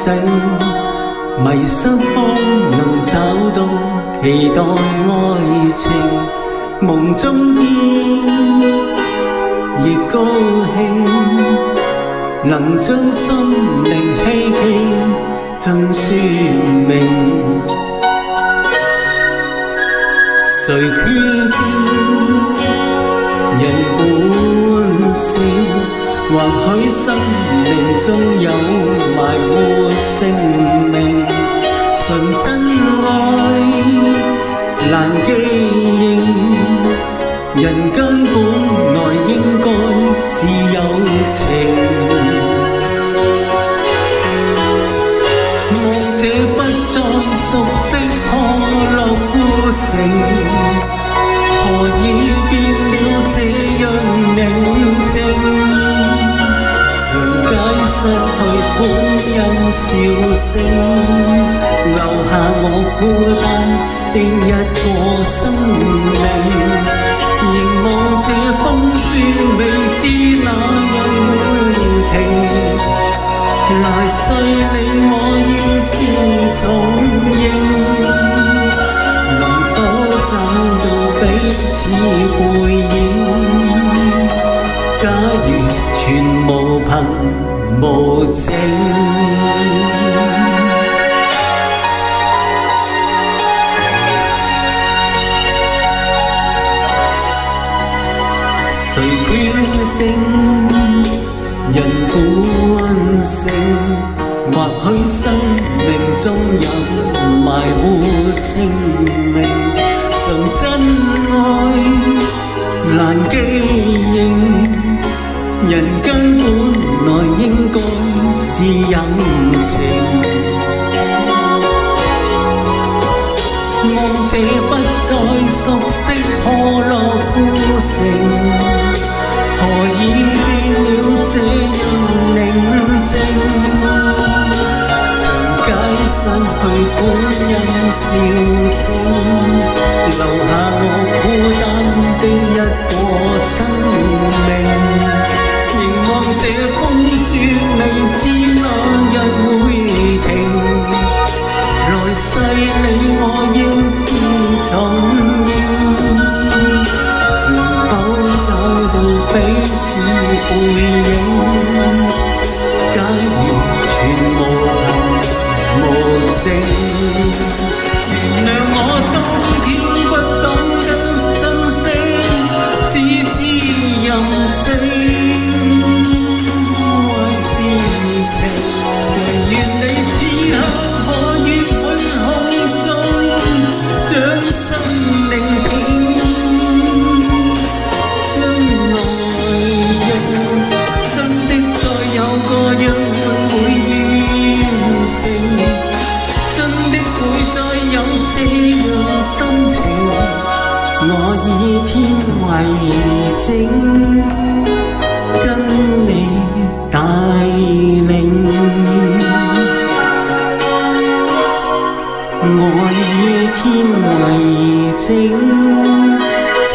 醒，迷失方能找到期待愛情，夢中見亦高興，能將心靈希冀盡說明。誰決定人本性？或許生命中有埋沒姓名，純真愛難記認，人間本來應該是有情。望這不再熟悉破落孤城，何以變了這樣寧靜？失去歡欣笑聲，留下我孤單的一個生命。凝望這風霜，未知哪日會停。來世你我要是重認，能否找到彼此背影？假如全無憑無證，誰決定人本性？或許生命中有埋沒姓名，純真愛難記認，人間本來應該是有情。望這不再熟悉破落孤城，何以變了這樣寧靜？長街失去歡欣笑聲，留下我孤單的一個生命。這風雪未知哪日會停，來世你我應是重認，能否找到彼此背影？假如全無憑無證，原諒我當天不懂得珍惜，只知任性。唯願你此刻可於虛空中將心聆聽，將來日真的再有個約會完成，真的會再有這樣心情，我以天為證，跟你帶領。我以天為證，請